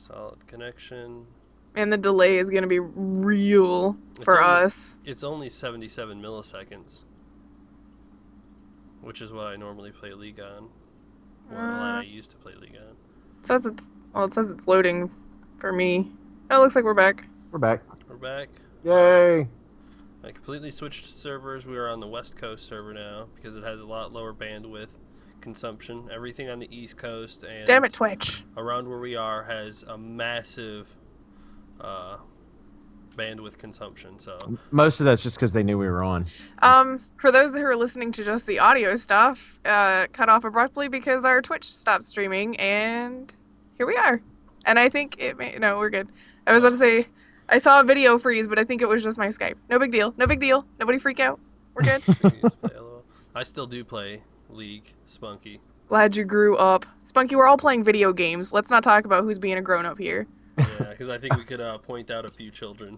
Solid connection. And the delay is going to be real for us. It's only 77 milliseconds, which is what I normally play League on. Or the line I used to play League on. It says it's loading for me. Oh, it looks like we're back. We're back. We're back. Yay! I completely switched servers. We are on the West Coast server now because it has a lot lower bandwidth consumption. Everything on the East Coast and Damn it, Twitch. Around where we are has a massive bandwidth consumption. So most of that's just because they knew we were on. For those who are listening to just the audio stuff, cut off abruptly because our Twitch stopped streaming, and here we are. And I think no, we're good. I was about to say I saw a video freeze, but I think it was just my Skype. No big deal. No big deal. Nobody freak out. We're good. I still do play League, Spunky. Glad you grew up. Spunky, we're all playing video games. Let's not talk about who's being a grown-up here. Yeah, because I think we could point out a few children.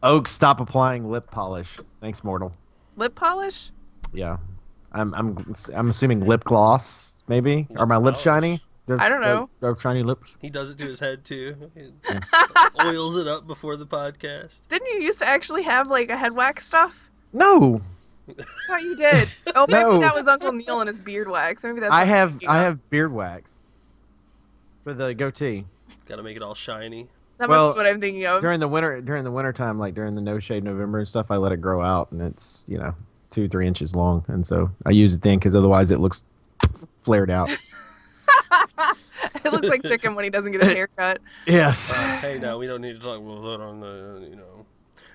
Oak, stop applying lip polish. Thanks, mortal. Lip polish? Yeah, I'm assuming lip gloss, maybe. Are my lips shiny? I don't know. They're shiny lips. He does it to his head too. He oils it up before the podcast. Didn't you used to actually have like a head wax stuff? No. I thought you did. Oh, maybe No. that was Uncle Neil and his beard wax. Maybe that's. I have beard wax for the goatee. Got to make it all shiny. That must be what I'm thinking of. During the winter time, like during the no shade November and stuff, I let it grow out, and it's 2-3 inches long, and so I use it then because otherwise it looks flared out. It looks like chicken when he doesn't get his haircut. Yes. Hey, now we don't need to talk about that on the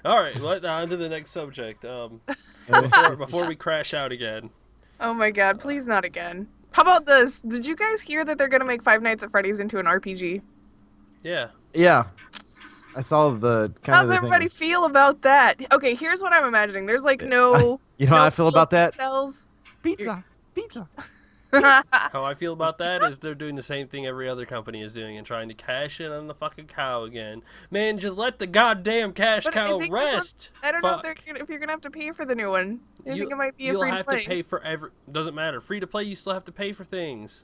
All right, on to the next subject. Before we crash out again. Oh my God! Please not again. How about this? Did you guys hear that they're gonna make Five Nights at Freddy's into an RPG? Yeah. Yeah. I saw the kind How's of the everybody thing. feel about that? Okay, here's what I'm imagining. There's like no. You know how I feel about that? Details. Pizza. How I feel about that is they're doing the same thing every other company is doing and trying to cash in on the fucking cow again. Man, just let the goddamn cash cow rest. I don't know if you're gonna have to pay for the new one. I think it might be a free to play. You'll have to pay for doesn't matter. Free to play, you still have to pay for things.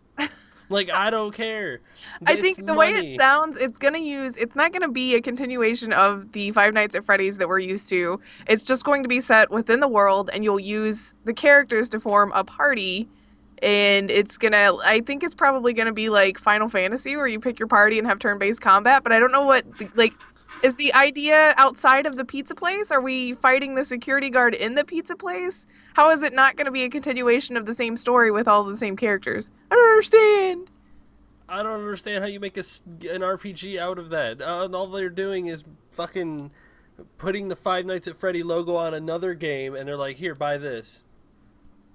Like, I don't care. I think the way it sounds, it's not gonna be a continuation of the Five Nights at Freddy's that we're used to. It's just going to be set within the world, and you'll use the characters to form a party. And I think it's probably gonna be like Final Fantasy, where you pick your party and have turn-based combat. But I don't know is the idea outside of the pizza place? Are we fighting the security guard in the pizza place? How is it not gonna be a continuation of the same story with all the same characters? I don't understand. I don't understand how you make an RPG out of that. All they're doing is fucking putting the Five Nights at Freddy logo on another game, and they're like, here, buy this.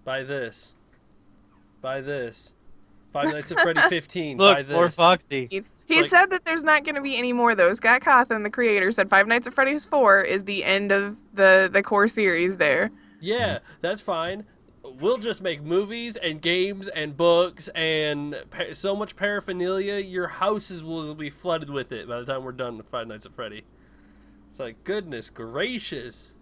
Buy this. Buy this. Five Nights at Freddy 15. Look, buy this. poor Foxy. He said that there's not going to be any more, though. Scott Cawthon, the creator, said Five Nights at Freddy's 4 is the end of the core series there. Yeah, that's fine. We'll just make movies and games and books and so much paraphernalia, your houses will be flooded with it by the time we're done with Five Nights at Freddy. It's like, goodness gracious.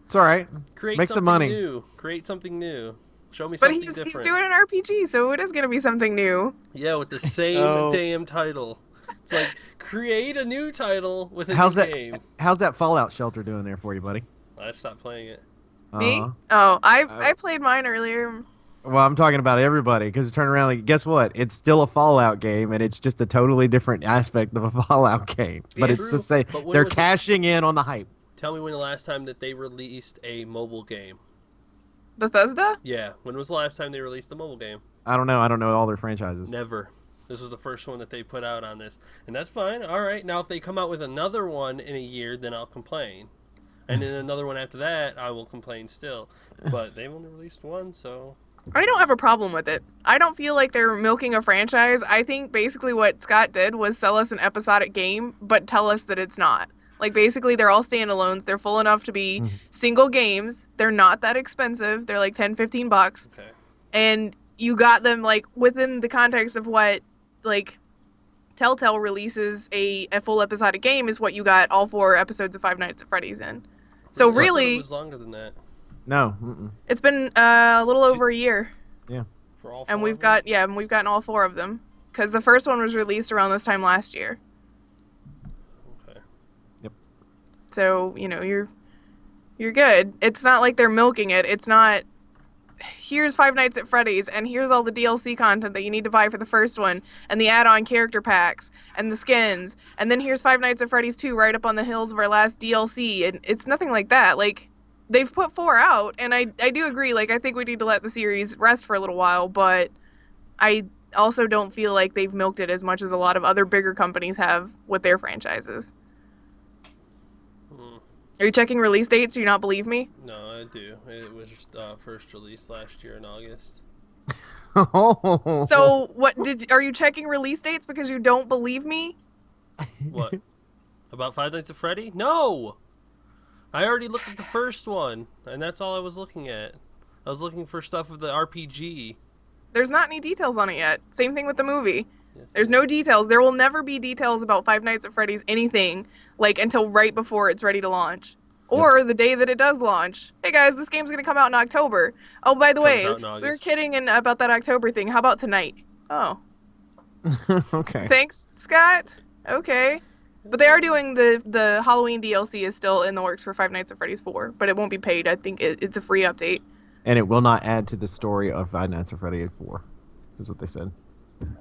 It's all right. Create Make something some money. new. Create something new. Show me something different. But he's doing an RPG, so it is going to be something new. Yeah, with the same damn title. It's like, create a new title with a new game. How's that Fallout shelter doing there for you, buddy? I stopped playing it. Me? Oh, I played mine earlier. Well, I'm talking about everybody, because turn around, like, guess what? It's still a Fallout game, and it's just a totally different aspect of a Fallout game. But it's the same. They're cashing in on the hype. Tell me when the last time that they released a mobile game. Bethesda? Yeah, when was the last time they released a mobile game? I don't know. I don't know all their franchises. Never. This was the first one that they put out on this. And that's fine. All right. Now, if they come out with another one in a year, then I'll complain. And then another one after that, I will complain still. But they've only released one, so... I don't have a problem with it. I don't feel like they're milking a franchise. I think basically what Scott did was sell us an episodic game, but tell us that it's not. Like, basically, they're all standalones. They're full enough to be single games. They're not that expensive. They're like $10-15. Okay. And you got them, like, within the context of what, like, Telltale releases a full episodic game is what you got all 4 episodes of Five Nights at Freddy's in. So really... It was longer than that. No. It's been a little over a year. Yeah. For all 4 and we've gotten all 4 of them. because the first one was released around this time last year. Okay. Yep. So, you're good. It's not like they're milking it. It's not, here's Five Nights at Freddy's, and here's all the DLC content that you need to buy for the first one, and the add-on character packs, and the skins, and then here's Five Nights at Freddy's 2 right up on the heels of our last DLC, and it's nothing like that. Like, they've put 4 out, and I do agree, like, I think we need to let the series rest for a little while, but I also don't feel like they've milked it as much as a lot of other bigger companies have with their franchises. Are you checking release dates? Do you not believe me? No, I do. It was first released last year in August. So are you checking release dates because you don't believe me? What? About Five Nights at Freddy? No! I already looked at the first one, and that's all I was looking at. I was looking for stuff of the RPG. There's not any details on it yet. Same thing with the movie. There's no details. There will never be details about Five Nights at Freddy's anything, like, until right before it's ready to launch. Or the day that it does launch. Hey guys, this game's going to come out in October. Oh, by the way, we were kidding about that October thing. How about tonight? Oh. Okay. Thanks, Scott. Okay. But they are doing the Halloween DLC is still in the works for Five Nights at Freddy's 4, but it won't be paid. I think it's a free update. And it will not add to the story of Five Nights at Freddy's 4, is what they said.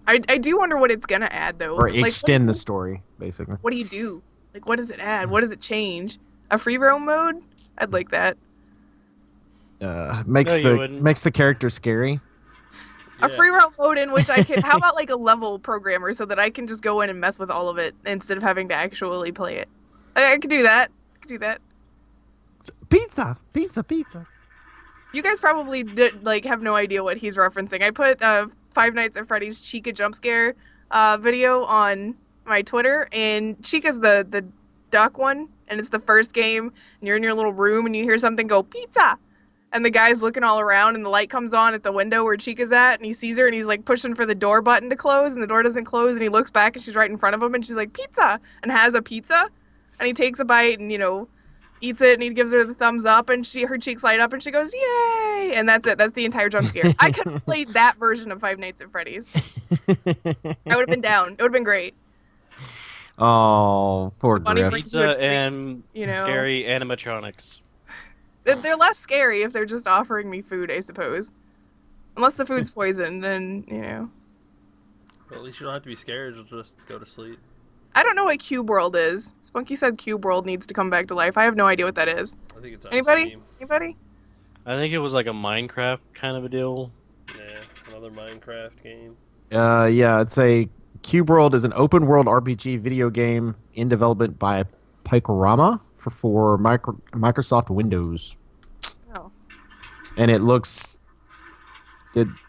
I do wonder what it's going to add, though. Or extend the story, basically. What do you do? Like, what does it add? What does it change? A free roam mode? I'd like that. Makes the character scary. A free roam mode in which I can... How about, like, a level programmer so that I can just go in and mess with all of it instead of having to actually play it? I could do that. Pizza! Pizza! Pizza! You guys probably have no idea what he's referencing. I put Five Nights at Freddy's Chica jump scare video on my Twitter, and Chica's the duck one, and it's the first game, and you're in your little room, and you hear something go, pizza! And the guy's looking all around, and the light comes on at the window where Chica's at, and he sees her, and he's, like, pushing for the door button to close, and the door doesn't close, and he looks back, and she's right in front of him, and she's like, pizza! And has a pizza, and he takes a bite, and, eats it, and he gives her the thumbs up, and her cheeks light up, and she goes, yay! And that's it. That's the entire jump scare. I could have played that version of Five Nights at Freddy's. I would have been down. It would have been great. Oh, poor Grif. Pizza and scary animatronics. They're less scary if they're just offering me food, I suppose. Unless the food's poisoned, then, Well, at least you don't have to be scared. You'll just go to sleep. I don't know what Cube World is. Spunky said Cube World needs to come back to life. I have no idea what that is. I think it's on Anybody? I think it was like a Minecraft kind of a deal. Yeah, another Minecraft game. Yeah, it's a Cube World is an open world RPG video game in development by Picorama for Microsoft Windows. Oh. And it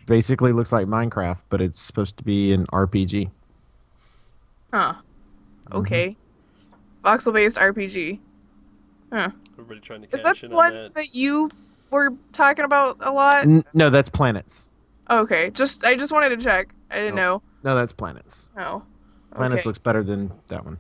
basically looks like Minecraft, but it's supposed to be an RPG. Huh. Okay. Voxel-based RPG. Huh. Everybody trying to Is cash that in the on one that you were talking about a lot? No, that's Planets. Okay. I just wanted to check. I didn't know. No, that's Planets. Oh. Planets looks better than that one.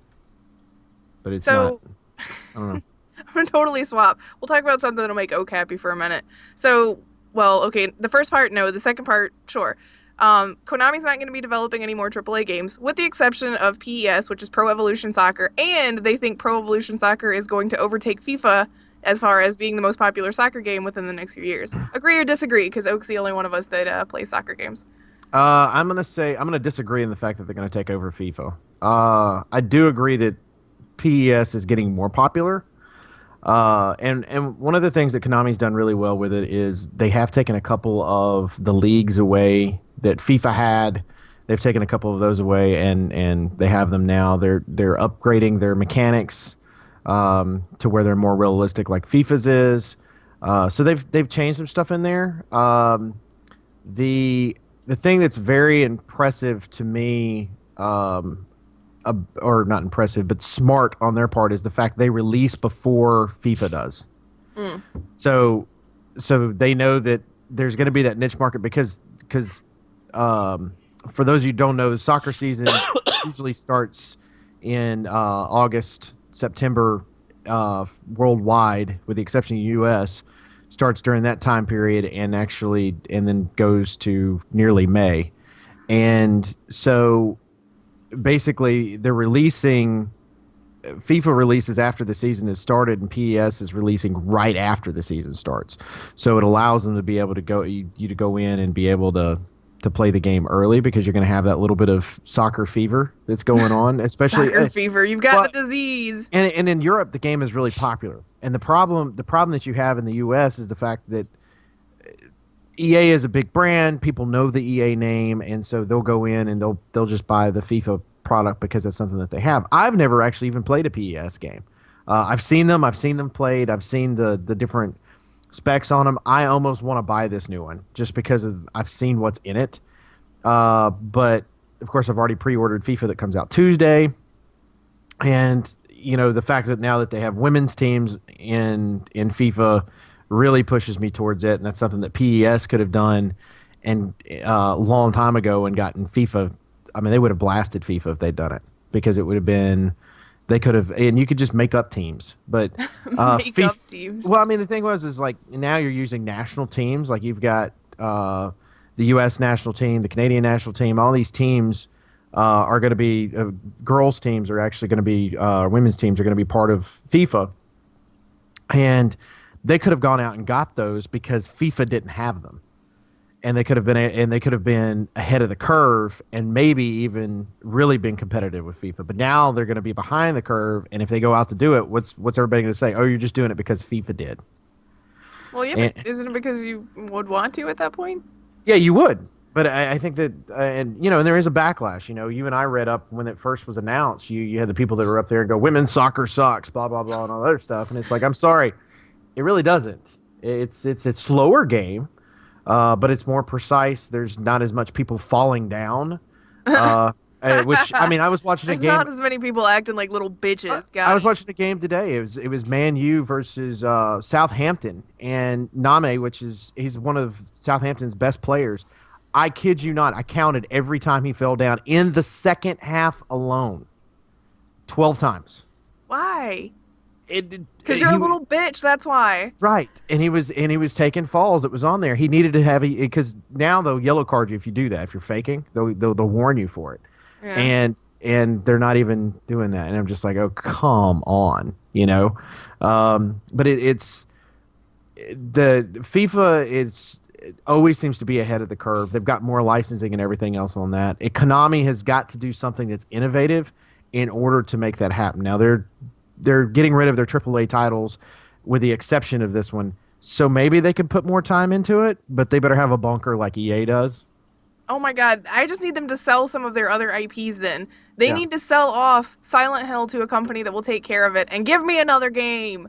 But it's not. I don't know. I'm gonna totally swap. We'll talk about something that'll make Oak happy for a minute. So, okay, the first part, no. The second part, sure. Konami's not going to be developing any more AAA games, with the exception of PES, which is Pro Evolution Soccer, and they think Pro Evolution Soccer is going to overtake FIFA as far as being the most popular soccer game within the next few years. Agree or disagree? Because Oak's the only one of us that plays soccer games. I'm gonna disagree in the fact that they're gonna take over FIFA. I do agree that PES is getting more popular. And one of the things that Konami's done really well with it is they have taken a couple of the leagues away that FIFA had. They've taken a couple of those away, and they have them now. They're upgrading their mechanics to where they're more realistic, like FIFA's is. So they've changed some stuff in there. The thing that's very impressive to me, or not impressive, but smart on their part, is the fact they release before FIFA does. Mm. So they know that there's going to be that niche market because for those of you who don't know, the soccer season usually starts in August, September, worldwide, with the exception of the U.S., starts during that time period and then goes to nearly May. And so basically they're releasing FIFA releases after the season has started, and PES is releasing right after the season starts. So it allows them to be able to go you to go in and be able to play the game early, because you're going to have that little bit of soccer fever that's going on, especially Soccer fever. You've got the disease. And in Europe, the game is really popular. And the problem that you have in the U.S. is the fact that EA is a big brand. People know the EA name, and so they'll go in and they'll just buy the FIFA product because that's something that they have. I've never actually even played a PES game. I've seen them played. I've seen the different specs on them. I almost want to buy this new one just because I've seen what's in it. But of course, I've already pre-ordered FIFA that comes out Tuesday, and the fact that now that they have women's teams in FIFA really pushes me towards it, and that's something that PES could have done and a long time ago and gotten FIFA. I mean, they would have blasted FIFA if they'd done it, because it would have been, they could have, and you could just make up teams. But make up teams. Well, I mean, the thing is like now you're using national teams. Like you've got the U.S. national team, the Canadian national team. All these teams are going to be girls' teams are actually going to be women's teams are going to be part of FIFA, and they could have gone out and got those because FIFA didn't have them. And they could have been ahead of the curve and maybe even really been competitive with FIFA. But now they're going to be behind the curve, and if they go out to do it, what's everybody going to say? Oh, you're just doing it because FIFA did. Well, yeah, but isn't it because you would want to at that point? Yeah, you would. But I think that, and there is a backlash. You and I read up when it first was announced. You had the people that were up there and go, "Women's soccer sucks," blah blah blah, and all that other stuff. And it's like, I'm sorry, it really doesn't. It's a slower game. But it's more precise. There's not as much people falling down. Which, I mean, I was watching a game. There's not as many people acting like little bitches. I was watching a game today. It was Man U versus Southampton, and Name, he's one of Southampton's best players. I kid you not. I counted every time he fell down in the second half alone, 12 times. Why? Because you're a little bitch, that's why. Right, and he was taking falls. It was on there. He needed to have because now they'll yellow card you if you do that. If you're faking, they'll warn you for it. Yeah. And they're not even doing that. And I'm just like, oh, come on, But it's the FIFA always seems to be ahead of the curve. They've got more licensing and everything else on that. Konami has got to do something that's innovative in order to make that happen. Now they're getting rid of their AAA titles with the exception of this one. So maybe they can put more time into it, but they better have a bunker like EA does. Oh my god, I just need them to sell some of their other IPs then. They need to sell off Silent Hill to a company that will take care of it and give me another game.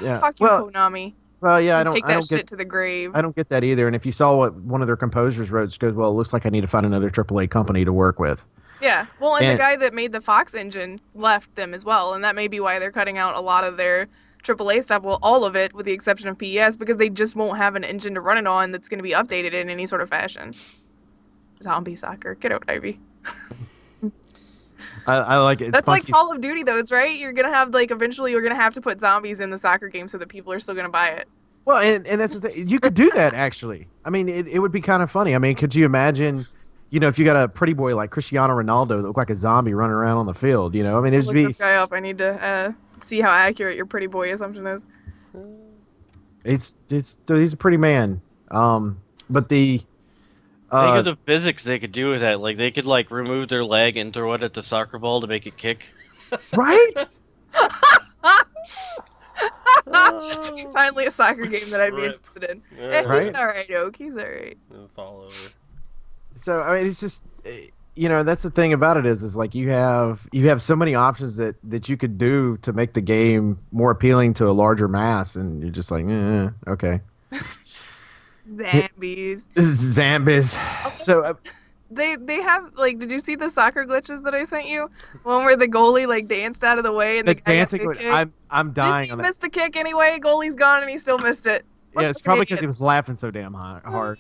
Yeah. Fuck you, Konami. Well, yeah, take that shit to the grave. I don't get that either. And if you saw what one of their composers wrote, it goes, well, it looks like I need to find another AAA company to work with. Yeah, well, and the guy that made the Fox engine left them as well, and that may be why they're cutting out a lot of their AAA stuff, well, all of it, with the exception of PES, because they just won't have an engine to run it on that's going to be updated in any sort of fashion. Zombie soccer. Get out, Ivy. I like it. That's like Call of Duty, though. It's right. You're going to have, eventually you're going to have to put zombies in the soccer game so that people are still going to buy it. Well, and that's the thing. You could do that, actually. I mean, it would be kind of funny. I mean, could you imagine... if you got a pretty boy like Cristiano Ronaldo that looked like a zombie running around on the field, I mean, it'd be... Look this guy up. I need to see how accurate your pretty boy assumption is. He's a pretty man. But the... Think of the physics they could do with that. Like, they could, remove their leg and throw it at the soccer ball to make it kick. Right? Finally a soccer game that I'd be interested in. Yeah. Right? He's alright, Oak. He's alright. Fall over. So I mean, it's just that's the thing about it is like you have so many options that you could do to make the game more appealing to a larger mass, and you're just like, okay. Zombies. Zombies. So they have did you see the soccer glitches that I sent you? One where the goalie danced out of the way and the guy dancing. I'm dying. He missed the kick anyway. Goalie's gone and he still missed it. Yeah, it's probably because he was laughing so damn hard.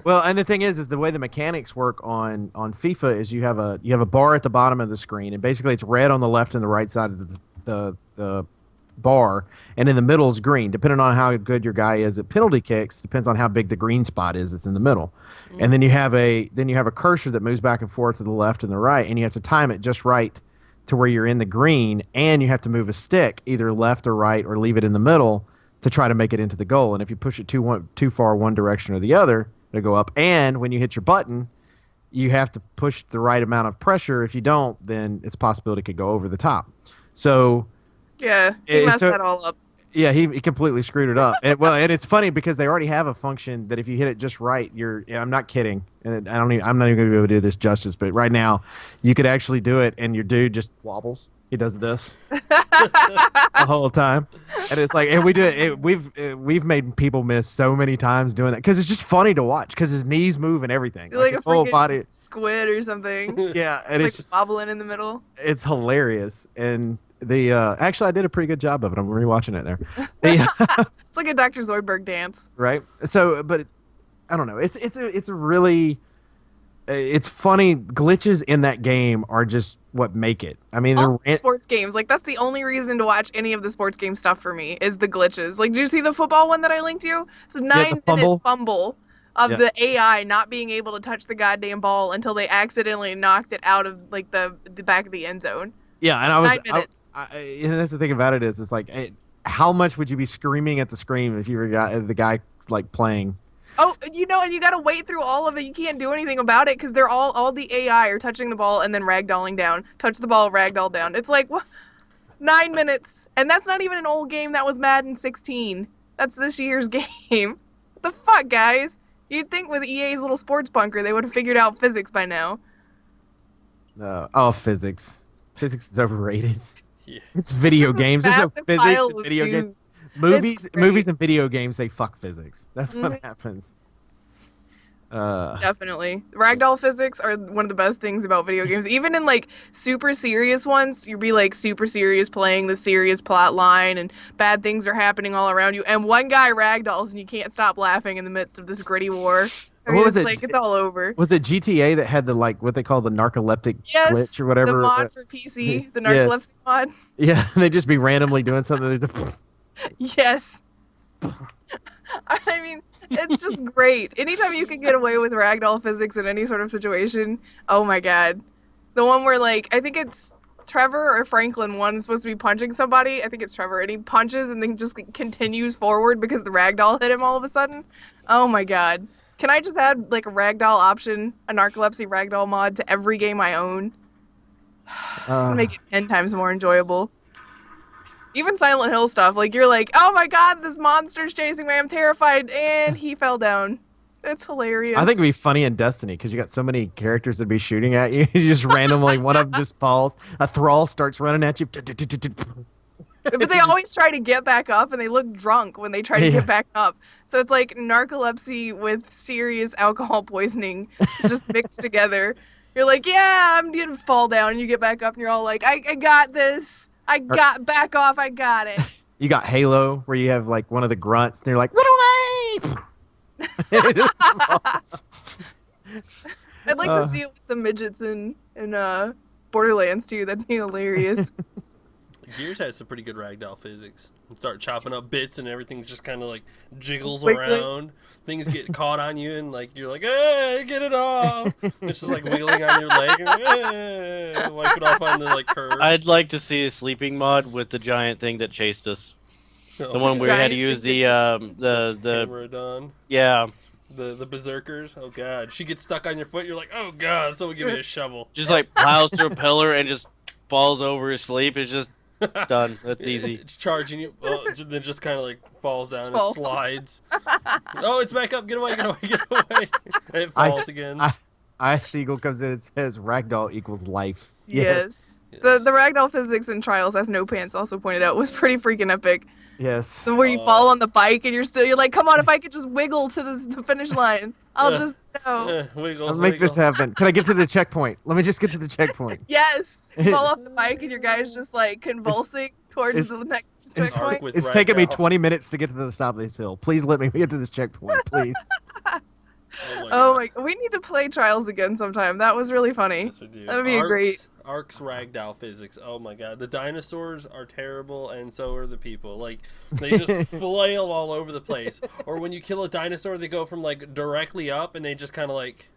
Well, and the thing is the way the mechanics work on FIFA is you have a bar at the bottom of the screen, and basically it's red on the left and the right side of the bar, and in the middle is green. Depending on how good your guy is at penalty kicks, depends on how big the green spot is that's in the middle. And then you have a cursor that moves back and forth to the left and the right, and you have to time it just right to where you're in the green, and you have to move a stick either left or right or leave it in the middle to try to make it into the goal. And if you push it too far one direction or the other, it'll go up. And when you hit your button, you have to push the right amount of pressure. If you don't, then it's a possibility it could go over the top. So yeah, he messed that all up. Yeah, he completely screwed it up. And it's funny because they already have a function that if you hit it just right, I'm not kidding. And I'm not even going to be able to do this justice, but right now you could actually do it and your dude just wobbles. He does this the whole time. And it's like, and we've made people miss so many times doing that because it's just funny to watch because his knees move and everything. Like his a whole body squid or something. Yeah, and it's just wobbling in the middle. It's hilarious. And actually I did a pretty good job of it. I'm rewatching it there. It's like a Dr. Zoidberg dance. Right? So, but I don't know. It's a really it's funny. Glitches in that game are just what make it. I mean, sports games, like that's the only reason to watch any of the sports game stuff for me is the glitches. Like, did you see the football one that I linked you? It's a 9-minute fumble of the AI not being able to touch the goddamn ball until they accidentally knocked it out of like the back of the end zone. Yeah, and I was 9 minutes. And that's the thing about it is, it's like, how much would you be screaming at the screen if you were the guy like playing? Oh, and you gotta wait through all of it. You can't do anything about it because they're all the AI are touching the ball and then ragdolling down. Touch the ball, ragdoll down. It's like, what? 9 minutes, and that's not even an old game. That was Madden 16. That's this year's game. What the fuck, guys? You'd think with EA's little sports bunker they would have figured out physics by now. Physics. Physics is overrated. Yeah. It's video games. There's no physics in video games. Movies and video games, they fuck physics. That's what happens. Definitely. Ragdoll physics are one of the best things about video games. Even in like super serious ones, you'll be like super serious playing the serious plot line and bad things are happening all around you. And one guy ragdolls and you can't stop laughing in the midst of this gritty war. I mean, it's all over. Was it GTA that had the what they call the narcoleptic glitch or whatever? The mod for PC, the narcolepsy mod. Yeah, they'd just be randomly doing something. Yes. I mean, it's just great. Anytime you can get away with ragdoll physics in any sort of situation, oh my god. The one where like, I think it's Trevor or Franklin, one's supposed to be punching somebody. I think it's Trevor, and he punches and then just continues forward because the ragdoll hit him all of a sudden. Oh my god. Can I just add like a ragdoll option, a narcolepsy ragdoll mod to every game I own? Make it 10 times more enjoyable. Even Silent Hill stuff, like you're like, oh my god, this monster's chasing me, I'm terrified, and he fell down. It's hilarious. I think it'd be funny in Destiny because you got so many characters that'd be shooting at you. You just randomly, one of them just falls. A thrall starts running at you. But they always try to get back up, and they look drunk when they try to get back up. So it's like narcolepsy with serious alcohol poisoning just mixed together. You're like, yeah, I'm gonna fall down, and you get back up, and you're all like, I got this. I got back off. I got it. You got Halo, where you have like one of the grunts, and they're like, run away! I'd like to see it with the midgets in Borderlands too. That'd be hilarious. Gears has some pretty good ragdoll physics. You start chopping up bits and everything just kind of like jiggles around. Things get caught on you and like you're like, hey, get it off. It's just like wiggling on your leg and hey, wipe it off on the like curve. I'd like to see a sleeping mod with the giant thing that chased us. The one where we had to use the Camerodon. Yeah. The berserkers. Oh god. She gets stuck on your foot, you're like, oh god, someone give me a shovel. Just like plows through a pillar and just falls over asleep. It's just done. That's easy. It's charging you, then just kind of like falls down and slides. Oh, it's back up. Get away, get away, get away. And it falls again. Ice Eagle comes in and says ragdoll equals life. Yes. The ragdoll physics in Trials, as No Pants also pointed out, was pretty freaking epic. Yes. Where you fall on the bike and you're like, come on, if I could just wiggle to the finish line, I'll just wiggle. I'll make this happen. Can I get to the checkpoint? Let me just get to the checkpoint. Yes. You fall off the bike and your guy's just like convulsing towards the next checkpoint. It's taken me 20 minutes to get to the top of this hill. Please let me get to this checkpoint, please. Oh my! We need to play Trials again sometime. That was really funny. Yes, That would be great. Ark's ragdoll physics. Oh my god, the dinosaurs are terrible, and so are the people. Like they just flail all over the place. Or when you kill a dinosaur, they go from like directly up, and they just kind of like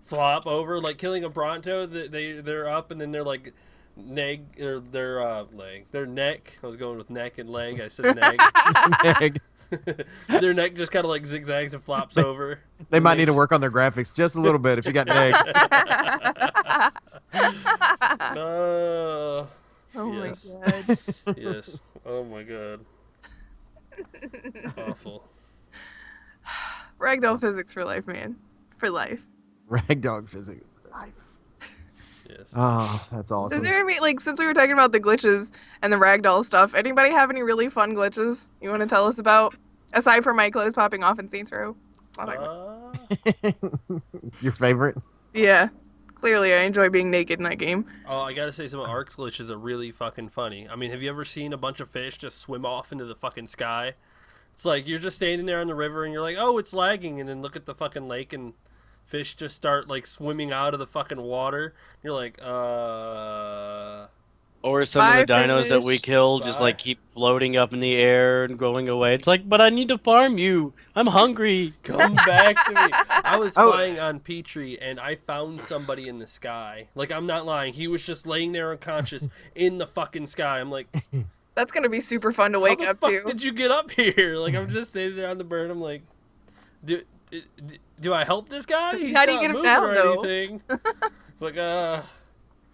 flop over. Like killing a Bronto, they're up, and then they're like their leg, their neck. I was going with neck and leg. I said neg. Their neck just kind of like zigzags and flops over. They might need to work on their graphics just a little bit if you got negs. Oh yes. my god. Yes. Oh my god. Awful. Ragdoll physics for life, man. For life. Ragdog physics. Life. Yes. Oh, that's awesome. Is there any, like, since we were talking about the glitches and the ragdoll stuff, anybody have any really fun glitches you want to tell us about? Aside from my clothes popping off in Saints Row. Your favorite? Yeah. Clearly, I enjoy being naked in that game. Oh, I gotta say, some of Ark's glitches are really fucking funny. I mean, have you ever seen a bunch of fish just swim off into the fucking sky? It's like, you're just standing there on the river and you're like, oh, it's lagging, and then look at the fucking lake and fish just start, like, swimming out of the fucking water. You're like, Or some Bye, of the dinos that we fish. kill just like keep floating up in the air and going away. It's like, but I need to farm you. I'm hungry. come back to me. I was flying on Petrie, and I found somebody in the sky. Like, I'm not lying. He was just laying there unconscious in the fucking sky. I'm like, That's going to be super fun to wake how up the to. fuck did you get up here? Like, I'm just standing there on the bird. I'm like, do I help this guy? He's How do you not get him moving down, or though? anything. It's like,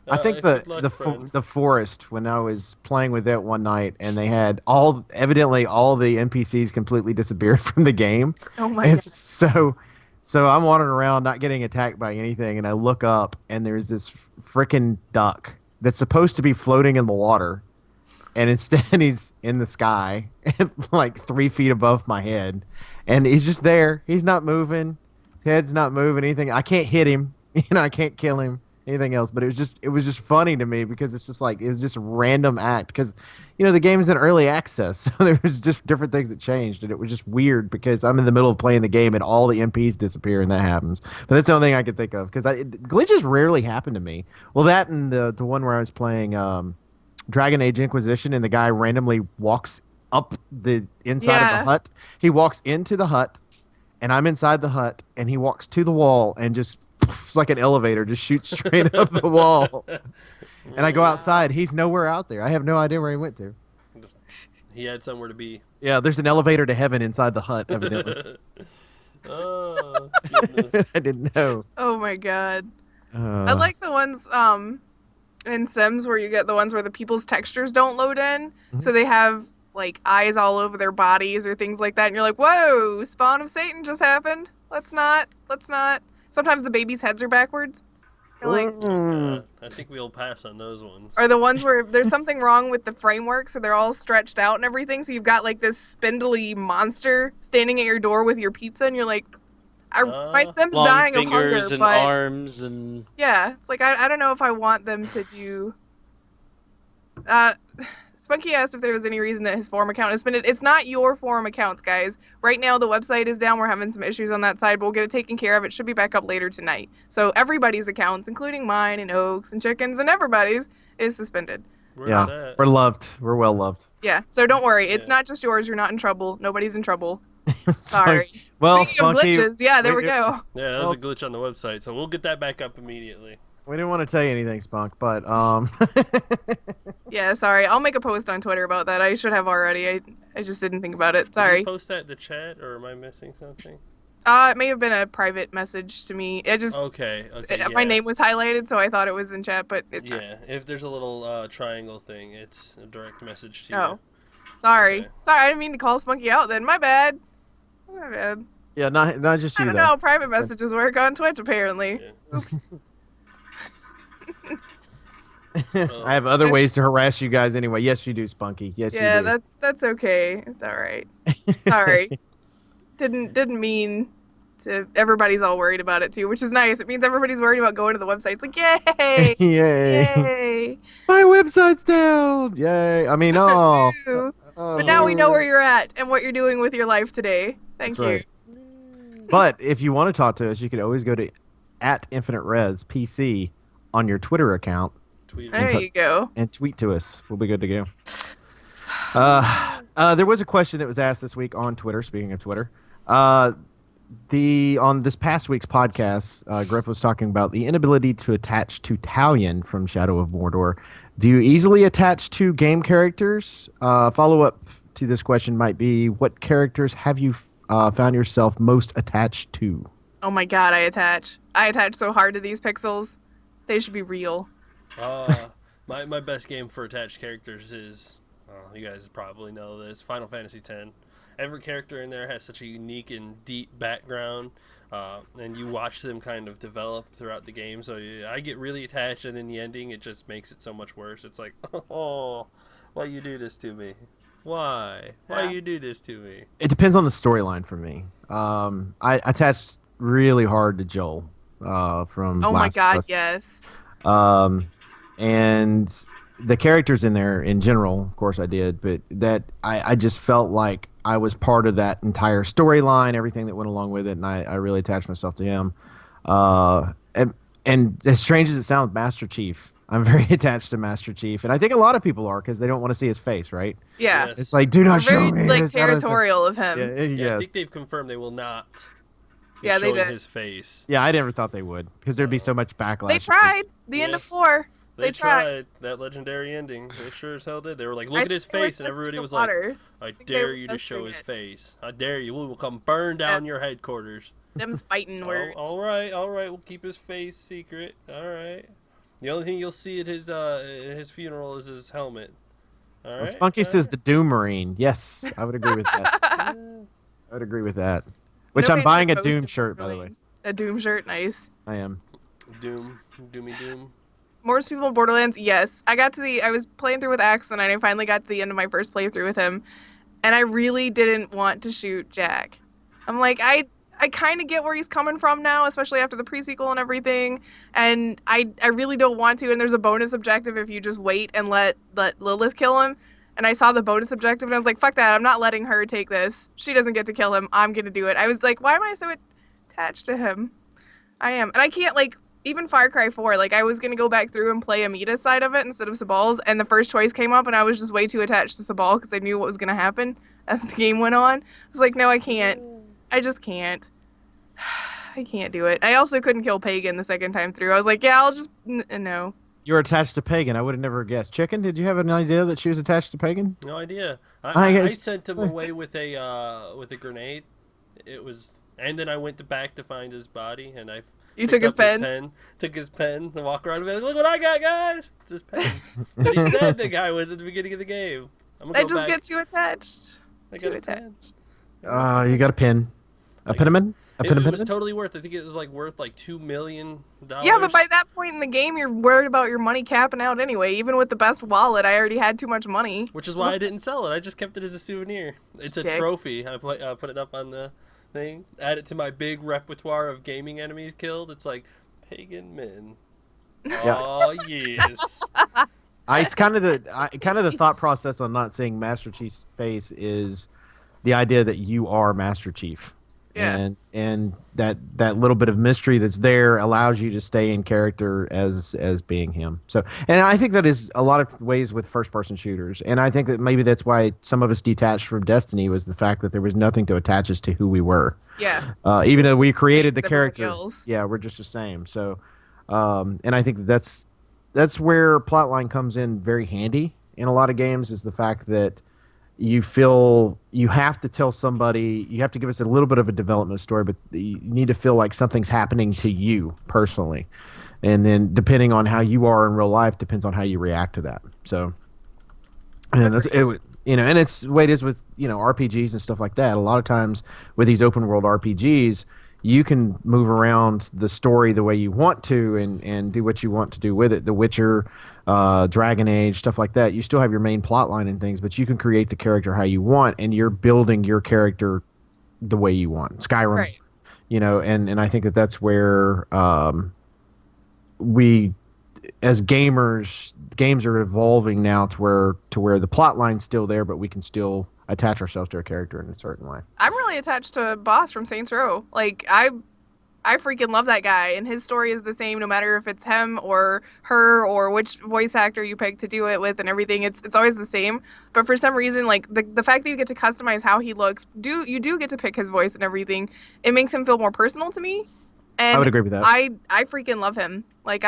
I think good luck, friend. the forest, when I was playing with it one night, and they had evidently all the NPCs completely disappeared from the game. Oh my And god. so I'm wandering around not getting attacked by anything, and I look up, and there's this freaking duck that's supposed to be floating in the water, and instead he's in the sky, like 3 feet above my head, and he's just there. He's not moving, head's not moving, anything. I can't hit him, I can't kill him. Anything else, but it was just funny to me because it's just like it was just a random act because the game is in early access, so there was just different things that changed, and it was just weird because I'm in the middle of playing the game and all the MPs disappear and that happens. But that's the only thing I could think of because glitches rarely happen to me. Well, that and the one where I was playing Dragon Age Inquisition and the guy randomly walks up the inside of the hut. He walks into the hut, and I'm inside the hut, and he walks to the wall and just. It's like an elevator, just shoots straight up the wall. And I go outside. He's nowhere out there. I have no idea where he went to. He had somewhere to be. Yeah, there's an elevator to heaven inside the hut, evidently. Oh, goodness. I didn't know. Oh my god. I like the ones in Sims where you get the ones where the people's textures don't load in. Mm-hmm. So they have like eyes all over their bodies or things like that. And you're like, whoa, spawn of Satan just happened. Let's not. Sometimes the babies' heads are backwards. You're like, I think we'll pass on those ones. or the ones where there's something wrong with the framework, so they're all stretched out and everything. So you've got like this spindly monster standing at your door with your pizza, and you're like, my Sim's Long dying of fingers hunger, and but arms and yeah, it's like I don't know if I want them to do. Spunky asked if there was any reason that his forum account is suspended. It's not your forum accounts, guys. Right now, the website is down. We're having some issues on that side, but we'll get it taken care of. It should be back up later tonight. So everybody's accounts, including mine and Oaks and Chicken's and everybody's, is suspended. Where's Yeah, that? we're loved. We're well loved. Yeah, so don't worry. It's Yeah. not just yours. You're not in trouble. Nobody's in trouble. It's Sorry. like, well, Speaking of Spunky, glitches, yeah, there we go. Yeah, that was a glitch on the website, so we'll get that back up immediately. we didn't want to tell you anything, Spunk, but Yeah, sorry. I'll make a post on Twitter about that. I should have already. I just didn't think about it. Did Sorry. you post that in the chat, or am I missing something? It may have been a private message to me. It just Okay. my Yeah. name was highlighted, so I thought it was in chat, but it's not. Yeah, if there's a little triangle thing, it's a direct message to you. Oh, sorry. Okay. Sorry, I didn't mean to call Spunky out then. My bad. My bad. yeah, not just I you don't though. know how private messages work on Twitch, apparently. Yeah. Oops. I have other ways to harass you guys anyway. Yes, you do, Spunky. Yes, Yeah, you do. that's okay. It's all right. Sorry. Didn't mean to. Everybody's all worried about it too, which is nice. It means everybody's worried about going to the website. It's like, yay! Yay. Yay! My website's down. Yay. I mean, oh. Woo. But now we know where you're at and what you're doing with your life today. Thank That's you. right. But if you want to talk to us, you can always go to @InfiniteResPC on your Twitter account Tweet There it. you go. And tweet to us. We'll be good to go. There was a question that was asked this week on Twitter. Speaking of Twitter, on this past week's podcast, Grif was talking about the inability to attach to Talion from Shadow of Mordor. Do you easily attach to game characters? Follow up to this question might be: what characters have you found yourself most attached to? Oh my god, I attach so hard to these pixels. They should be real. My best game for attached characters is, you guys probably know this, Final Fantasy X. Every character in there has such a unique and deep background, and you watch them kind of develop throughout the game. So I get really attached, and in the ending, it just makes it so much worse. It's like, oh, why you do this to me? Why you do this to me? It depends on the storyline for me. I attached really hard to Joel from Oh my Last of god, Us. yes. And the characters in there in general, of course I did, but that I just felt like I was part of that entire storyline, everything that went along with it, and I really attached myself to him. And as strange as it sounds, Master Chief, I'm very attached to Master Chief, and I think a lot of people are because they don't want to see his face, right? Yeah. Yes. It's like, do not show Very me. like this kind of stuff. territorial of him. Yeah, Yeah, yes. I think they've confirmed they will not be Yeah, they showing did. his face. Yeah, I never thought they would because there'd be so much backlash. They tried. The end of 4. They tried. tried that legendary ending. They sure as hell did. They were like, look I at his think they were face, and testing everybody the was like, water. I think they dare were you to show testing his it. face. I dare you. We will come burn down your headquarters. Them's fighting words. All right. We'll keep his face secret. All right. The only thing you'll see at his funeral is his helmet. All right. Spunky says the Doom Marine. Yes, I would agree with that. I would agree with that. Which I'm Nobody's buying a supposed Doom to shirt, by the way. release A Doom shirt, nice. I am. Doomy. Most people in Borderlands, yes. I was playing through with Axe, and I finally got to the end of my first playthrough with him, and I really didn't want to shoot Jack. I'm like, I kind of get where he's coming from now, especially after the pre-sequel and everything, and I really don't want to, and there's a bonus objective if you just wait and let Lilith kill him, and I saw the bonus objective, and I was like, fuck that, I'm not letting her take this. She doesn't get to kill him, I'm gonna do it. I was like, why am I so attached to him? I am. And I can't, like, even Far Cry 4, like, I was gonna go back through and play Amita's side of it instead of Sabal's, and the first choice came up, and I was just way too attached to Sabal because I knew what was gonna happen as the game went on. I was like, no, I can't. I just can't. I can't do it. I also couldn't kill Pagan the second time through. I was like, yeah, I'll just... no. You're attached to Pagan. I would have never guessed. Chicken, did you have an idea that she was attached to Pagan? No idea. I I guess- sent him away with a grenade. It was, and then I went back to find his body, and I. You took his pen? Took his pen and walked around and be like, look what I got, guys! It's his pen. That he said the guy with at the beginning of the game. I'm gonna I go just back. get too attached. I got a pen. You got a pin. A Pinaman? It was totally worth. I think it was worth like $2 million. Yeah, but by that point in the game, you're worried about your money capping out anyway. Even with the best wallet, I already had too much money. Which is why I didn't sell it. I just kept it as a souvenir. It's a trophy. I put it up on the thing. Add it to my big repertoire of gaming enemies killed. It's like pagan men. Oh yes. It's kind of the thought process on not seeing Master Chief's face is the idea that you are Master Chief. Yeah. And that little bit of mystery that's there allows you to stay in character as being him. So, and I think that is a lot of ways with first person shooters. And I think that maybe that's why some of us detached from Destiny was the fact that there was nothing to attach us to who we were. Yeah. Even though we created the Same as everybody character. else. Yeah, we're just the same. So, and I think that's where plotline comes in very handy in a lot of games, is the fact that you feel you have to tell somebody, you have to give us a little bit of a development story, but you need to feel like something's happening to you personally. And then depending on how you are in real life depends on how you react to that. So, and that's it. And it's the way it is with, RPGs and stuff like that. A lot of times with these open world RPGs, you can move around the story the way you want to and do what you want to do with it. The Witcher, Dragon Age, stuff like that. You still have your main plot line and things, but you can create the character how you want, and you're building your character the way you want. Skyrim, Right. And I think that's where we, as gamers, games are evolving now to where the plot line's still there, but we can still attach ourselves to a character in a certain way. I'm really attached to Boss from Saints Row. Like, I I freaking love that guy, and his story is the same no matter if it's him or her or which voice actor you pick to do it with and everything. It's always the same. But for some reason, like the fact that you get to customize how he looks, you do get to pick his voice and everything. It makes him feel more personal to me. And I would agree with that. I freaking love him. Like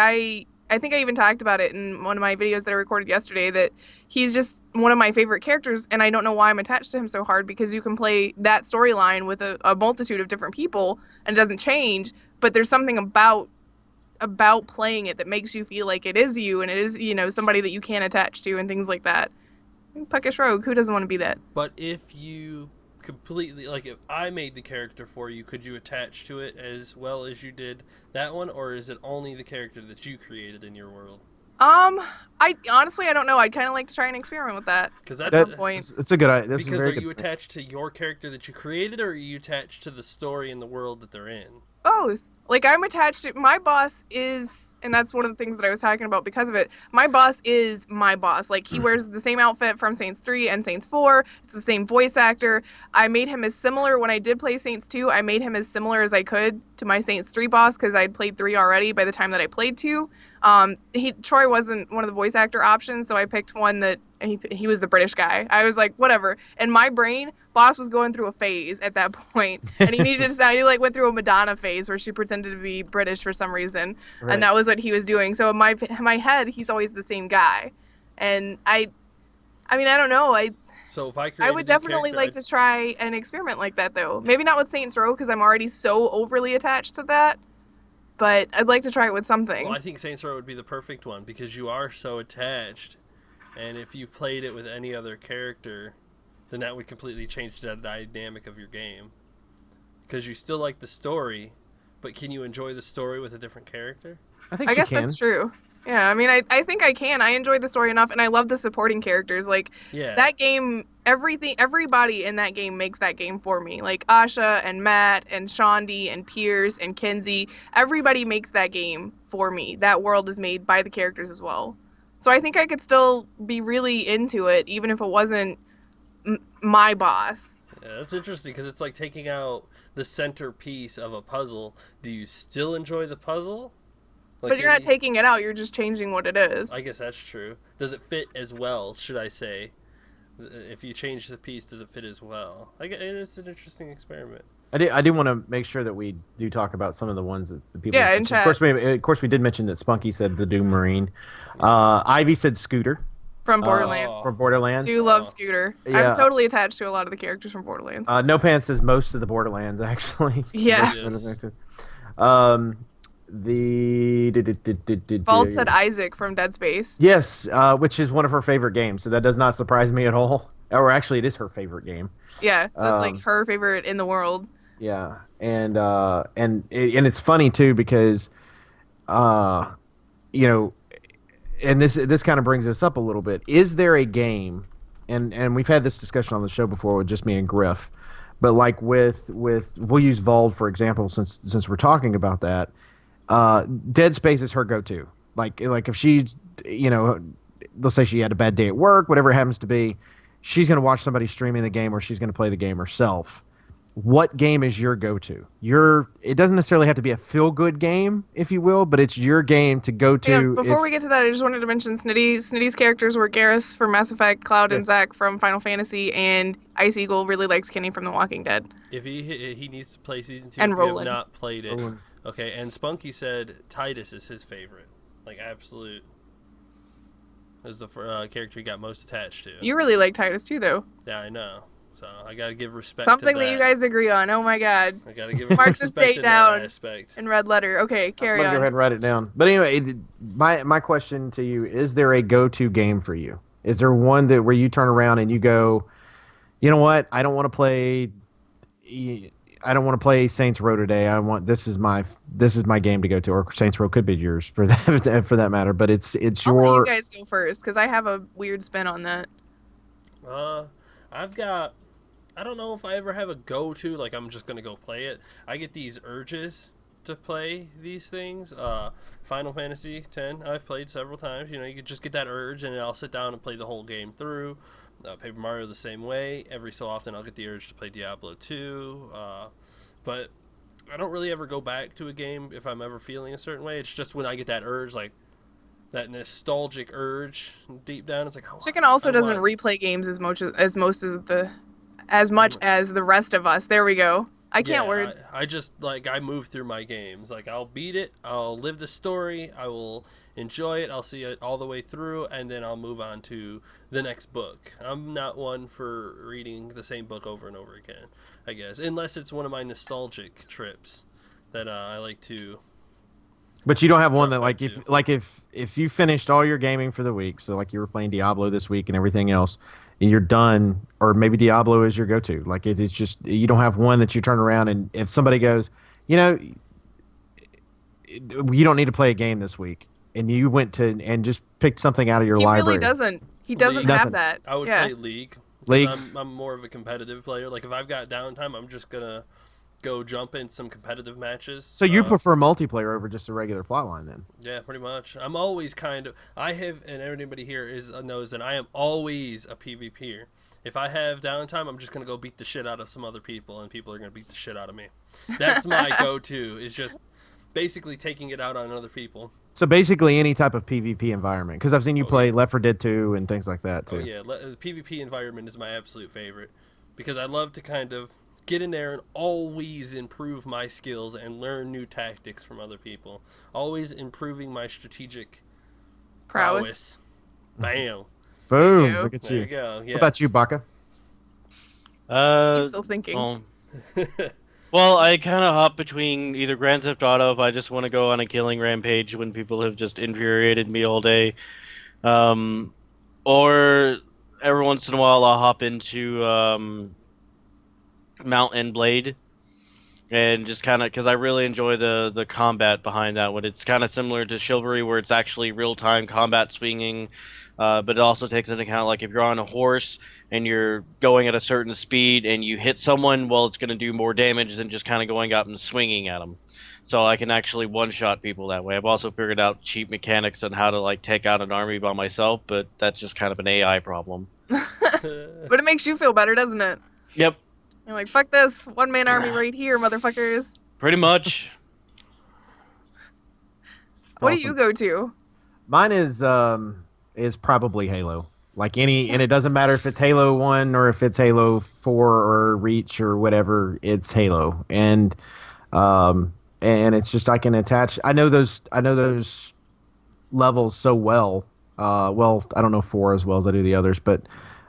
I think I even talked about it in one of my videos that I recorded yesterday, that he's just one of my favorite characters, and I don't know why I'm attached to him so hard, because you can play that storyline with a multitude of different people and it doesn't change, but there's something about playing it that makes you feel like it is you, and it is, you know, somebody that you can attach to and things like that. Puckish Rogue, who doesn't want to be that? But if you completely, like, if I made the character for you, could you attach to it as well as you did that one, or is it only the character that you created in your world? I honestly, I don't know. I'd kind of like to try and experiment with that. Because at some point. It's a good idea. Because are you attached to your character that you created, or are you attached to the story and the world that they're in? Both. Like, I'm attached to my boss is, and that's one of the things that I was talking about because of it. My boss is my boss. Like, he wears the same outfit from Saints 3 and Saints 4. It's the same voice actor. I made him as similar when I did play Saints 2. I made him as similar as I could to my Saints 3 boss because I'd played 3 already by the time that I played 2. Troy wasn't one of the voice actor options, so I picked one that he was the British guy. I was like, whatever. In my brain, Boss was going through a phase at that point, and he needed to sound. He like went through a Madonna phase where she pretended to be British for some reason, right. And that was what he was doing. So in my head, he's always the same guy, and I mean, I don't know. So if I would definitely like to try an experiment like that, though. Maybe not with Saints Row because I'm already so overly attached to that. But I'd like to try it with something. Well, I think Saints Row would be the perfect one because you are so attached. And if you played it with any other character, then that would completely change the dynamic of your game. Because you still like the story, but can you enjoy the story with a different character? I guess that's true. Yeah, I mean, I think I can. I enjoy the story enough, and I love the supporting characters. Like, that game, everybody in that game makes that game for me. Like, Asha and Matt and Shondi and Piers and Kinsey, everybody makes that game for me. That world is made by the characters as well. So I think I could still be really into it, even if it wasn't my boss. Yeah, that's interesting, because it's like taking out the centerpiece of a puzzle. Do you still enjoy the puzzle? Like, but you're not taking it out, you're just changing what it is. I guess that's true. Does it fit as well, should I say? If you change the piece, does it fit as well? It's an interesting experiment. I do want to make sure that we do talk about some of the ones that the people... Yeah, in chat. Of course, we did mention that Spunky said the Doom Marine. Ivy said Scooter. From Borderlands. From Borderlands. Do love Scooter. Yeah. I'm totally attached to a lot of the characters from Borderlands. No Pants says most of the Borderlands, actually. Yeah. Yes. Vault said Isaac from Dead Space. Yes, which is one of her favorite games, so that does not surprise me at all. Or actually, it is her favorite game. Yeah, that's like her favorite in the world. Yeah, and it's funny too because, you know, and this kind of brings us up a little bit. Is there a game, and we've had this discussion on the show before with just me and Grif, but like with we'll use Vald for example since we're talking about that. Dead Space is her go-to. Like if she, you know, let's say she had a bad day at work, whatever it happens to be, she's going to watch somebody streaming the game or she's going to play the game herself. What game is your go-to? It doesn't necessarily have to be a feel-good game, if you will, but it's your game to go to. Yeah, before we get to that, I just wanted to mention Snitty's characters were Garrus from Mass Effect, Cloud and Zack from Final Fantasy, and Ice Eagle really likes Kenny from The Walking Dead. If he needs to play Season 2, and if Roland. You have not played it. Roland. Okay, and Spunky said Titus is his favorite. Like, absolute. Is the character he got most attached to. You really like Titus too, though. Yeah, I know. So I gotta give respect Something to that. that you guys agree on. Oh my god. I gotta give Mark respect this date to down that aspect. in red letter. Okay, carry on. on. Go ahead and write it down. But anyway, my question to you, is there a go-to game for you? Is there one where you turn around and you go, you know what? I don't want to play Saints Row today. This is my game to go to, or Saints Row could be yours for that matter. But it's I'll your. let you guys go first because I have a weird spin on that. I don't know if I ever have a go-to, like I'm just going to go play it. I get these urges to play these things. Final Fantasy X, I've played several times. You know, you could just get that urge, and I'll sit down and play the whole game through. Paper Mario the same way. Every so often I'll get the urge to play Diablo 2. But I don't really ever go back to a game if I'm ever feeling a certain way. It's just when I get that urge, like that nostalgic urge deep down. It's like, oh, Chicken also doesn't replay games as much as the rest of us. There we go. I can't word. I just I move through my games. Like I'll beat it, I'll live the story, I will enjoy it, I'll see it all the way through, and then I'll move on to the next book. I'm not one for reading the same book over and over again, I guess, unless it's one of my nostalgic trips that I like to. But you don't have one that if you finished all your gaming for the week, so like you were playing Diablo this week and everything else, and you're done, or maybe Diablo is your go-to. Like it's just you don't have one that you turn around and if somebody goes, you don't need to play a game this week, and you went to and just picked something out of your library. He really doesn't. He doesn't have that. I would play League. I'm more of a competitive player. Like if I've got downtime, I'm just gonna go jump in some competitive matches. So you prefer multiplayer over just a regular plotline then? Yeah, pretty much. I'm always and anybody here knows that I am always a PvPer. If I have downtime, I'm just going to go beat the shit out of some other people, and people are going to beat the shit out of me. That's my go-to, is just basically taking it out on other people. So basically any type of PvP environment, because I've seen you play Left 4 Dead 2 and things like that too. Oh yeah, the PvP environment is my absolute favorite, because I love to kind of get in there and always improve my skills and learn new tactics from other people. Always improving my strategic prowess. Bam. Boom. Look at there you go. Yes. What about you, Baka? He's still thinking. Well, I kind of hop between either Grand Theft Auto if I just want to go on a killing rampage when people have just infuriated me all day, or every once in a while I'll hop into Mount and Blade, and just kind of because I really enjoy the combat behind that one. It's kind of similar to Chivalry, where it's actually real-time combat swinging, but it also takes into account like if you're on a horse and you're going at a certain speed and you hit someone, well, it's going to do more damage than just kind of going up and swinging at them. So I can actually one-shot people that way. I've also figured out cheap mechanics on how to take out an army by myself, but that's just kind of an AI problem. But it makes you feel better, doesn't it? Yep. You're like, fuck this, one-man army right here, motherfuckers. Pretty much. What do you go to? Mine is probably Halo. And it doesn't matter if it's Halo 1 or if it's Halo 4 or Reach or whatever, it's Halo. And it's just I can attach. I know those levels so well. Well, I don't know 4 as well as I do the others, but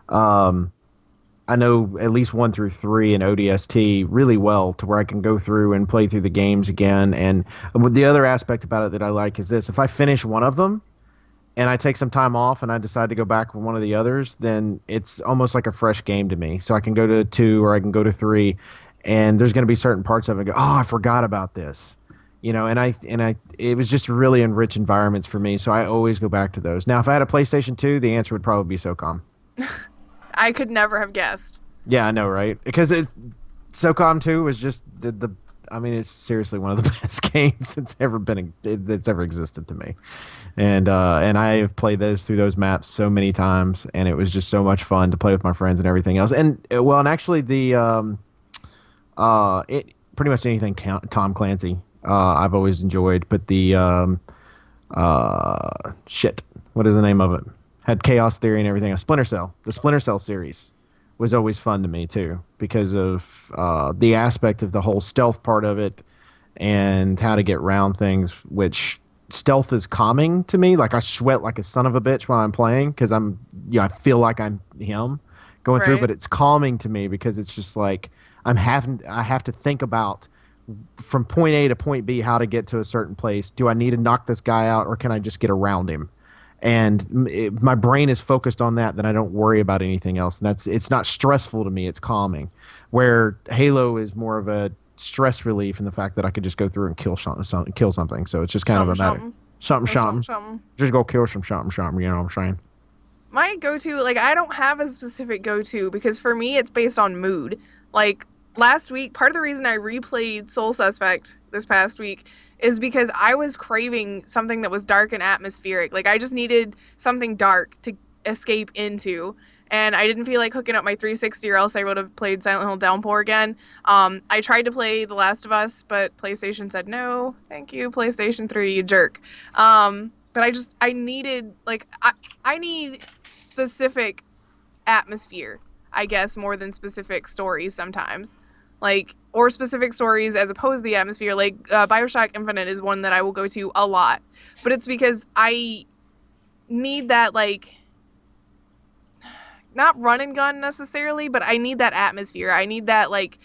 I know at least 1 through 3 in ODST really well to where I can go through and play through the games again. And the other aspect about it that I like is this: if I finish one of them and I take some time off and I decide to go back with one of the others, then it's almost like a fresh game to me. So I can go to 2 or I can go to 3, and there's going to be certain parts of it and go, oh, I forgot about this. It was just really enriched environments for me, so I always go back to those. Now, if I had a PlayStation 2, the answer would probably be SOCOM. I could never have guessed. Yeah, I know, right? Because SOCOM 2 was just it's seriously one of the best games that's ever existed to me, and I have played through those maps so many times, and it was just so much fun to play with my friends and everything else. And actually the pretty much anything Tom Clancy I've always enjoyed, but the what is the name of it? Had Chaos Theory and everything. Splinter Cell. The Splinter Cell series was always fun to me too, because of the aspect of the whole stealth part of it and how to get around things, which stealth is calming to me. Like I sweat like a son of a bitch while I'm playing because I feel like I'm him going through, but it's calming to me because it's just like I have to think about from point A to point B how to get to a certain place. Do I need to knock this guy out, or can I just get around him? And my brain is focused on that, then I don't worry about anything else. And it's not stressful to me, it's calming. Where Halo is more of a stress relief in the fact that I could just go through and kill something. So it's just kind of a matter. Something. Just go kill something, you know what I'm saying? My go-to, I don't have a specific go-to, because for me it's based on mood. Like last week, part of the reason I replayed Soul Suspect this past week is because I was craving something that was dark and atmospheric. I just needed something dark to escape into. and I didn't feel like hooking up my 360 or else I would have played Silent Hill Downpour again. I tried to play The Last of Us, but PlayStation said no, thank you, PlayStation 3, you jerk. But I needed, like, I need specific atmosphere, I guess, more than specific stories sometimes. Like, or specific stories as opposed to the atmosphere. Like, Bioshock Infinite is one that I will go to a lot. But it's because I need that, like, not run and gun necessarily, but I need that atmosphere. I need that, like,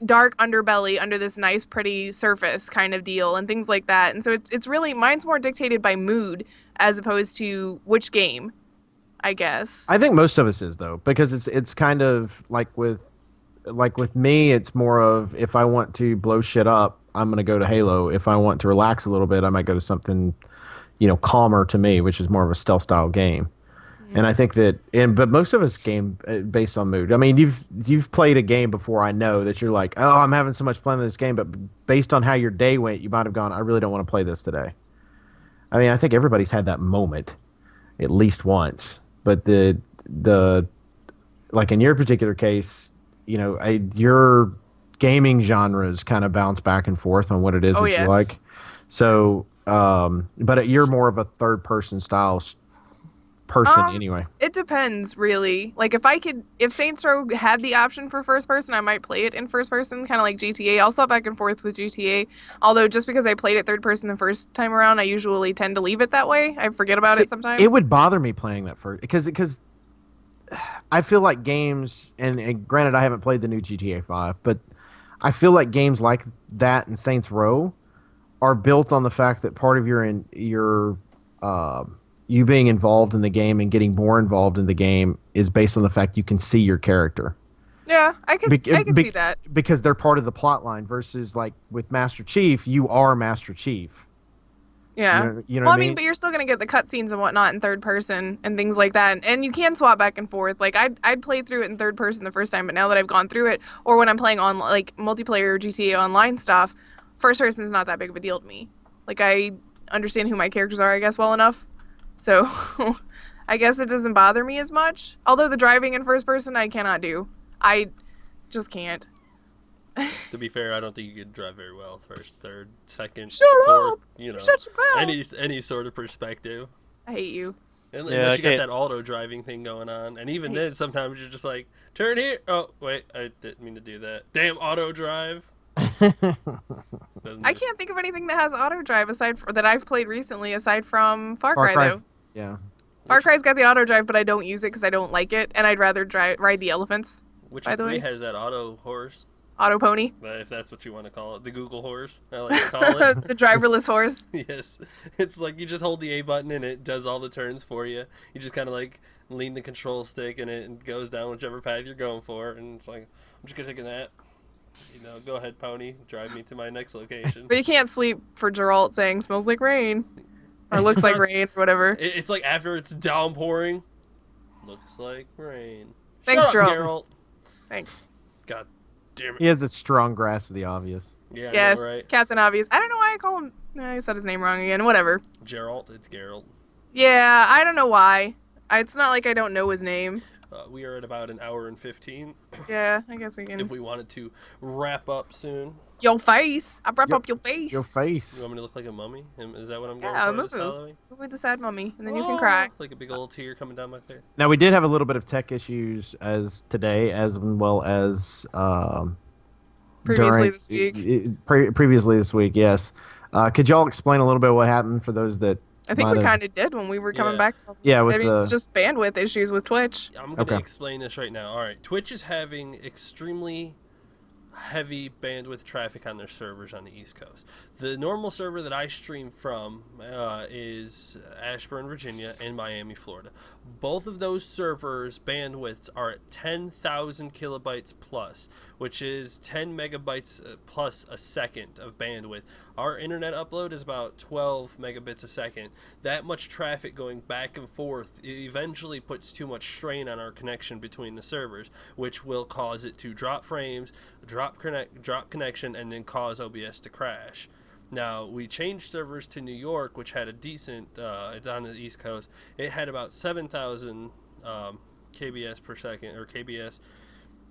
dark underbelly under this nice, pretty surface kind of deal and things like that. And so it's really, mine's more dictated by mood as opposed to which game, I guess. I think most of us is, though, because it's kind of like with me, it's more of, if I want to blow shit up, I'm going to go to Halo. If I want to relax a little bit, I might go to something, calmer to me, which is more of a stealth style game. And I think that, but most of us game based on mood. I mean, you've played a game before. I know that you're like, oh, I'm having so much fun with this game, but based on how your day went, you might have gone, I really don't want to play this today. I mean, I think everybody's had that moment at least once. But the like in your particular case, your gaming genres kind of bounce back and forth on what it is you like. So, but you're more of a third person style person anyway. It depends, really. Like, if Saints Row had the option for first person, I might play it in first person, kind of like GTA. I'll swap back and forth with GTA. Although, just because I played it third person the first time around, I usually tend to leave it that way. I forget about it sometimes. It would bother me playing that first, because I feel like games, and granted, I haven't played the new GTA 5, but I feel like games like that and Saints Row are built on the fact that part of you being involved in the game and getting more involved in the game is based on the fact you can see your character. Yeah, I can see that. Because they're part of the plot line versus, like, with Master Chief, you are Master Chief. Yeah. You know what I mean? But you're still going to get the cutscenes and whatnot in third person and things like that. And you can swap back and forth. Like, I'd played through it in third person the first time, but now that I've gone through it, or when I'm playing on, like, multiplayer GTA Online stuff, first person is not that big of a deal to me. Like, I understand who my characters are, I guess, well enough. So, I guess it doesn't bother me as much. Although the driving in first person, I cannot do. I just can't. To be fair, I don't think you could drive very well first, third, second, Shut fourth, up! Shut your mouth! any sort of perspective. I hate you. Unless you got that auto driving thing going on. And even then, sometimes you're just like, turn here. Oh, wait, I didn't mean to do that. Damn auto drive. I can't think of anything that has auto drive that I've played recently aside from Far Cry, though. Yeah. Far Cry's got the auto drive, but I don't use it because I don't like it, and I'd rather ride the elephants. Which by the way has that auto horse? Auto pony. If that's what you want to call it, the Google horse. I like to call it the driverless horse. Yes, it's like you just hold the A button and it does all the turns for you. You just kind of like lean the control stick and it goes down whichever path you're going for, and it's like, I'm just gonna take a nap. Go ahead, pony, drive me to my next location. But you can't sleep for Geralt saying "smells like rain" or "looks like rain" or whatever. It's like after it's downpouring, looks like rain. Thanks, Geralt. Thanks. God damn it. He has a strong grasp of the obvious. Yeah. Yes, know, right? Captain Obvious. I don't know why I call him. I said his name wrong again. Whatever. Geralt. It's Geralt. Yeah, I don't know why. It's not like I don't know his name. We are at about an hour and 15. Yeah, I guess we can. If we wanted to wrap up soon. Your face. I wrap up your face. Your face. You want me to look like a mummy? Is that what I'm going for? Yeah, move with the sad mummy, and then you can cry. Like a big old tear coming down my face. Now, we did have a little bit of tech issues today, as well as previously this week. Previously this week, yes. Could y'all explain a little bit what happened for those that I think we kind of did when we were coming back. Yeah, it's just bandwidth issues with Twitch. I'm going to explain this right now. All right, Twitch is having extremely heavy bandwidth traffic on their servers on the East Coast. The normal server that I stream from is Ashburn, Virginia, and Miami, Florida. Both of those servers' bandwidths are at 10,000 kilobytes plus, which is 10 megabytes plus a second of bandwidth. Our internet upload is about 12 megabits a second. That much traffic going back and forth eventually puts too much strain on our connection between the servers, which will cause it to drop frames, drop connection, and then cause OBS to crash. Now, we changed servers to New York, which had a decent, it's on the East Coast, it had about 7,000 kbs per second, or kbs,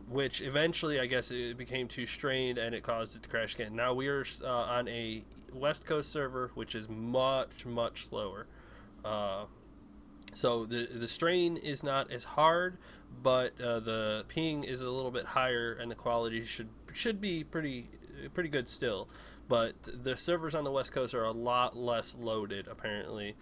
which eventually I guess it became too strained and it caused it to crash again. Now we are on a West Coast server, which is much slower. So the strain is not as hard, but the ping is a little bit higher, and the quality should be pretty good still. But the servers on the West Coast are a lot less loaded, apparently.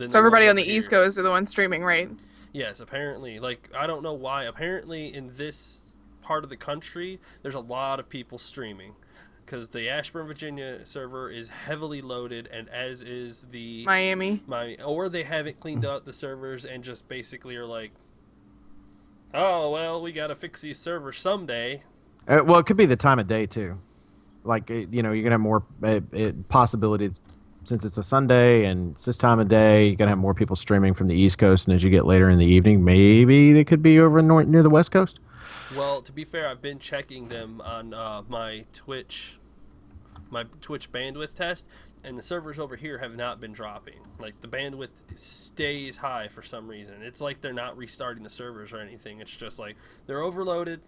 So everybody on the East Coast are the ones streaming, right? Yes, apparently. Like, I don't know why. Apparently, in this part of the country, there's a lot of people streaming. Because the Ashburn, Virginia server is heavily loaded, and as is the Miami. Or they haven't cleaned out the servers and just basically are like, oh, well, we got to fix these servers someday. Well, it could be the time of day, too. Like, you know, you're going to have more possibility, since it's a Sunday and it's this time of day, you're going to have more people streaming from the East Coast, and as you get later in the evening, maybe they could be over near the West Coast. Well, to be fair, I've been checking them on my Twitch bandwidth test, and the servers over here have not been dropping. Like, the bandwidth stays high for some reason. It's like they're not restarting the servers or anything. It's just like, they're overloaded.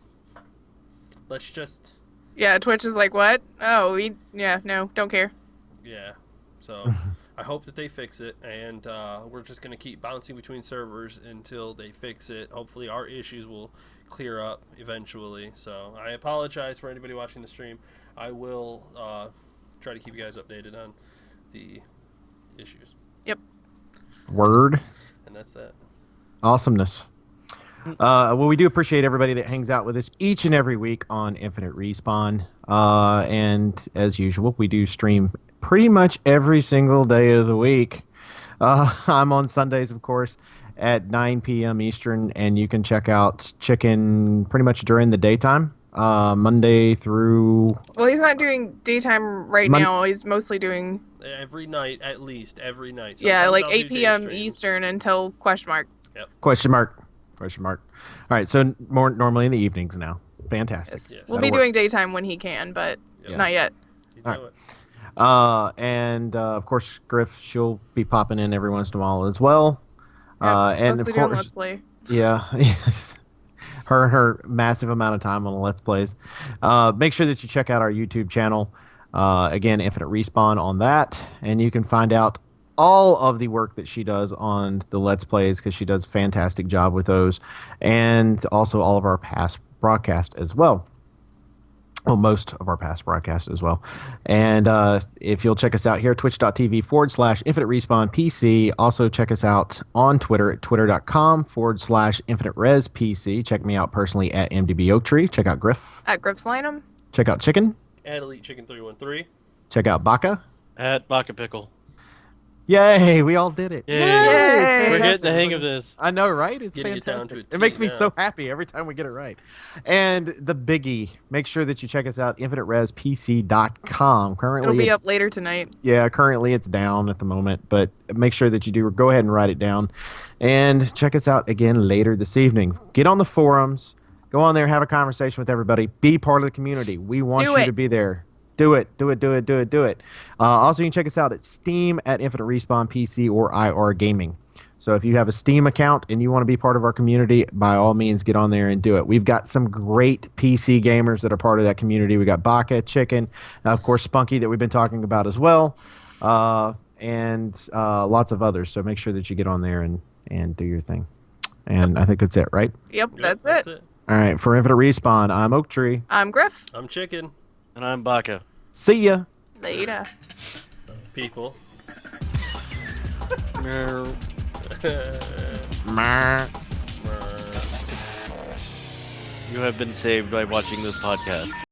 Let's just... Yeah, Twitch is like, what? Oh, no, don't care. Yeah, so I hope that they fix it, and we're just going to keep bouncing between servers until they fix it. Hopefully our issues will clear up eventually. So I apologize for anybody watching the stream. I will try to keep you guys updated on the issues. Yep. Word. And that's that. Awesomeness. Well, we do appreciate everybody that hangs out with us each and every week on Infinite Respawn. And as usual, we do stream pretty much every single day of the week. I'm on Sundays, of course, at 9 p.m. Eastern, and you can check out Chicken pretty much during the daytime, Monday through... Well, he's not doing daytime right now. He's mostly doing... Every night, at least, every night. Yeah, Sometimes like I'll 8 do p.m. day streams. Eastern until question mark. Yep. Question mark. All right, so more normally in the evenings now. Fantastic. Yes. Yes. We'll That'll be work. doing daytime when he can, but not yet. You All know right. it. And of course, Grif, she'll be popping in every once in a while as well. And mostly of doing course, Let's Play. yeah, yes. Her massive amount of time on the Let's Plays. Make sure that you check out our YouTube channel. Again, Infinite Respawn on that, and you can find out all of the work that she does on the Let's Plays, because she does a fantastic job with those, and also all of our past broadcasts as well. Well, most of our past broadcasts as well. And if you'll check us out here, twitch.tv/Infinite Respawn PC. Also check us out on Twitter at twitter.com/Infinite Res PC. Check me out personally at MDB Oak Tree. Check out Grif. At Grif's Lineham. Check out Chicken. At Elite Chicken 313. Check out Baka. At Baka Pickle. Yay, we all did it. Yay. Yay. We're getting Fantastic. the hang of this. I know, right? It's Getting it down fantastic. to a It makes T me now. so happy every time we get it right. And the biggie, make sure that you check us out, infiniteResPC.com. Currently, It'll be it's- up later tonight. Yeah, currently it's down at the moment, but make sure that you do go ahead and write it down. And check us out again later this evening. Get on the forums. Go on there, have a conversation with everybody. Be part of the community. We want Do you it. to be there. Do it. Also, you can check us out at Steam at Infinite Respawn PC or IR Gaming. So if you have a Steam account and you want to be part of our community, by all means, get on there and do it. We've got some great PC gamers that are part of that community. We got Baka, Chicken, of course, Spunky that we've been talking about as well, and lots of others. So make sure that you get on there and do your thing. And I think that's it, right? Yep, Yep, that's it. All right. For Infinite Respawn, I'm Oak Tree. I'm Grif. I'm Chicken. And I'm Baka. See ya. Later. People. You have been saved by watching this podcast.